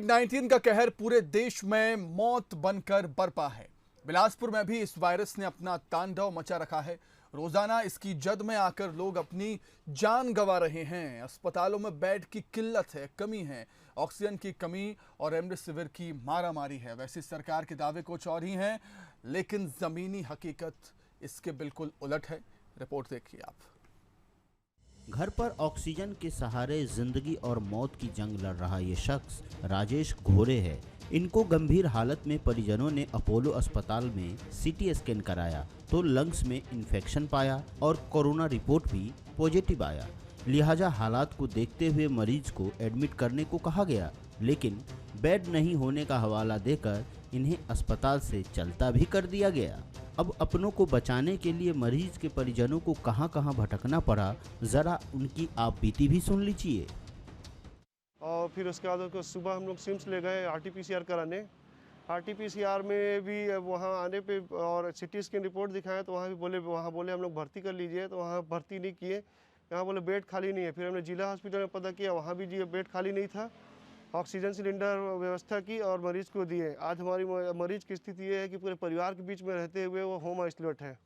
19 का कहर पूरे देश में मौत बनकर बरपा है। बिलासपुर में भी इस वायरस ने अपना तांडव मचा रखा है। रोजाना इसकी जद में आकर लोग अपनी जान गंवा रहे हैं। अस्पतालों में बेड की किल्लत है, कमी है, ऑक्सीजन की कमी और रेमडेसिविर की मारामारी है। वैसे सरकार के दावे कुछ और ही हैं, लेकिन जमीनी हकीकत इसके बिल्कुल उलट है। रिपोर्ट देखिए आप। घर पर ऑक्सीजन के सहारे जिंदगी और मौत की जंग लड़ रहा ये शख्स राजेश घोरे है। इनको गंभीर हालत में परिजनों ने अपोलो अस्पताल में सीटी स्कैन कराया तो लंग्स में इन्फेक्शन पाया और कोरोना रिपोर्ट भी पॉजिटिव आया। लिहाजा हालात को देखते हुए मरीज को एडमिट करने को कहा गया, लेकिन बेड नहीं होने का हवाला देकर इन्हें अस्पताल से चलता भी कर दिया गया। अब अपनों को बचाने के लिए मरीज के परिजनों को कहां कहां भटकना पड़ा, जरा उनकी आप बीती भी सुन लीजिए। और फिर उसके बाद उनको सुबह हम लोग सिम्स ले गए RT-PCR कराने। RT-PCR में भी वहाँ आने पे और CT स्कैन रिपोर्ट दिखाएं तो वहाँ बोले हम लोग भर्ती कर लीजिए, तो वहाँ भर्ती नहीं किए। यहाँ बोले बेड खाली नहीं है। फिर हमने जिला हॉस्पिटल में पता किया, वहाँ भी जी बेड खाली नहीं था। ऑक्सीजन सिलेंडर व्यवस्था की और मरीज को दिए। आज हमारी मरीज की स्थिति ये है कि पूरे परिवार के बीच में रहते हुए वो होम आइसोलेट है।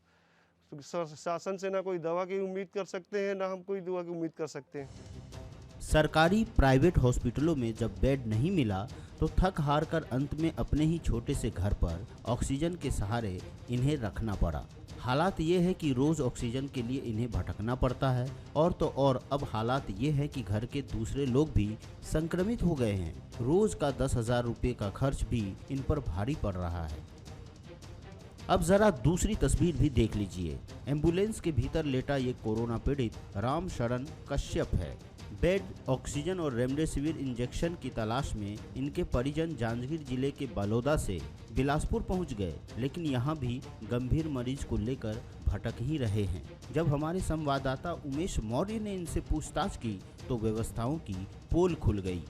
शासन से ना कोई दवा की उम्मीद कर सकते हैं, ना हम कोई दवा की उम्मीद कर सकते हैं। सरकारी प्राइवेट हॉस्पिटलों में जब बेड नहीं मिला तो थक हार कर अंत में अपने ही छोटे से घर पर ऑक्सीजन के सहारे इन्हें रखना पड़ा। हालात ये है कि रोज ऑक्सीजन के लिए इन्हें भटकना पड़ता है और तो और अब हालात ये है कि घर के दूसरे लोग भी संक्रमित हो गए हैं। रोज का 10,000 रुपये का खर्च भी इन पर भारी पड़ रहा है। अब जरा दूसरी तस्वीर भी देख लीजिए। एम्बुलेंस के भीतर लेटा ये कोरोना पीड़ित राम शरण कश्यप है। बेड, ऑक्सीजन और रेमडेसिविर इंजेक्शन की तलाश में इनके परिजन जांजगीर जिले के बलौदा से बिलासपुर पहुंच गए, लेकिन यहां भी गंभीर मरीज को लेकर भटक ही रहे हैं। जब हमारे संवाददाता उमेश मौर्य ने इनसे पूछताछ की तो व्यवस्थाओं की पोल खुल गई।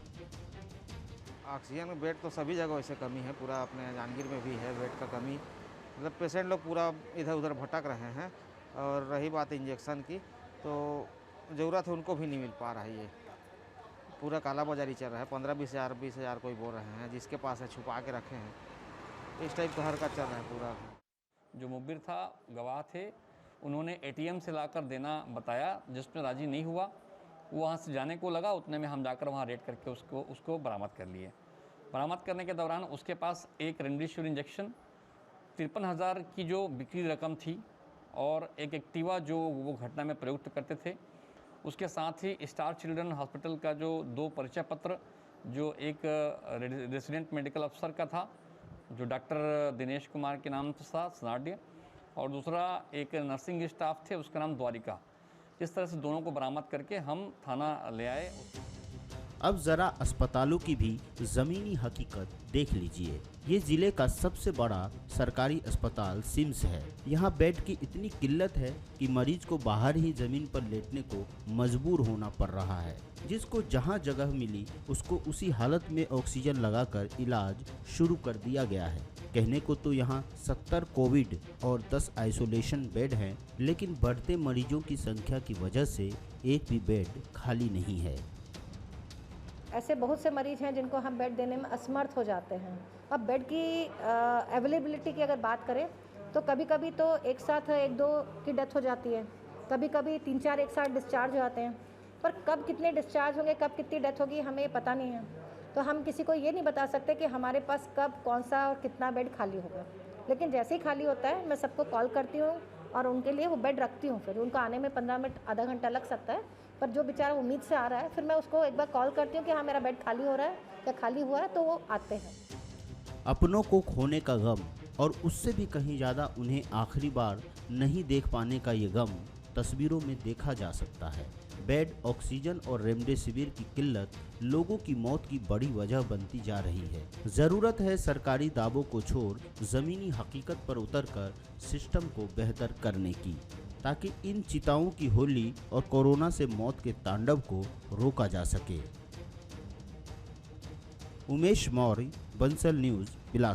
ऑक्सीजन में बेड तो सभी जगह वैसे कमी है, पूरा अपने जांजगीर में भी है बेड का कमी। मतलब पेशेंट लोग पूरा इधर उधर भटक रहे हैं। और रही बात इंजेक्शन की, तो ज़रूरत है उनको भी नहीं मिल पा रहा है। ये पूरा काला बाजारी चल रहा है। 15-20 हज़ार कोई बोल रहे हैं, जिसके पास है छुपा के रखे हैं। इस टाइप का हरकत चल रहा है पूरा। जो मुखबिर था, गवाह थे, उन्होंने ATM से लाकर देना बताया, जिसमें राजी नहीं हुआ। वो वहाँ से जाने को लगा, उतने में हम जाकर वहाँ रेड करके उसको बरामद कर लिए। बरामद करने के दौरान उसके पास एक रेमडेसिविर इंजेक्शन, 53,000 की जो बिक्री रकम थी और एक एक्टिवा जो वो घटना में प्रयुक्त करते थे। उसके साथ ही स्टार चिल्ड्रन हॉस्पिटल का जो 2 परिचय पत्र, जो एक रेजिडेंट मेडिकल अफसर का था जो डॉक्टर दिनेश कुमार के नाम था सनाड्य, और दूसरा एक नर्सिंग स्टाफ थे, उसका नाम द्वारिका। इस तरह से दोनों को बरामद करके हम थाना ले आए। अब जरा अस्पतालों की भी जमीनी हकीकत देख लीजिए। ये जिले का सबसे बड़ा सरकारी अस्पताल सिम्स है। यहाँ बेड की इतनी किल्लत है कि मरीज को बाहर ही जमीन पर लेटने को मजबूर होना पड़ रहा है। जिसको जहाँ जगह मिली उसको उसी हालत में ऑक्सीजन लगाकर इलाज शुरू कर दिया गया है। कहने को तो यहाँ 70 कोविड और 10 आइसोलेशन बेड हैं, लेकिन बढ़ते मरीजों की संख्या की वजह से एक भी बेड खाली नहीं है। ऐसे बहुत से मरीज हैं जिनको हम बेड देने में असमर्थ हो जाते हैं। अब बेड की अवेलेबिलिटी की अगर बात करें तो कभी कभी तो एक साथ 1-2 की डेथ हो जाती है, कभी कभी 3-4 एक साथ डिस्चार्ज हो जाते हैं। पर कब कितने डिस्चार्ज होंगे, कब कितनी डेथ होगी, हमें पता नहीं है। तो हम किसी को ये नहीं बता सकते कि हमारे पास कब कौन सा और कितना बेड खाली होगा। लेकिन जैसे ही खाली होता है मैं सबको कॉल करती हूँ और उनके लिए वो बेड रखती हूँ। फिर उनको आने में 15 मिनट आधा घंटा लग सकता है, पर जो बेचारा उम्मीद से आ रहा है, फिर मैं उसको एक बार कॉल करती हूँ कि हाँ मेरा बेड खाली हो रहा है या खाली हुआ है, तो वो आते हैं। अपनों को खोने का गम और उससे भी कहीं ज़्यादा उन्हें आखिरी बार नहीं देख पाने का ये गम तस्वीरों में देखा जा सकता है। बेड, ऑक्सीजन और रेमडेसिविर की किल्लत लोगों की मौत की बड़ी वजह बनती जा रही है। ज़रूरत है सरकारी दावों को छोड़ ज़मीनी हकीकत पर उतरकर सिस्टम को बेहतर करने की, ताकि इन चिताओं की होली और कोरोना से मौत के तांडव को रोका जा सके। उमेश मौर्य, बंसल न्यूज़, बिलासपुर।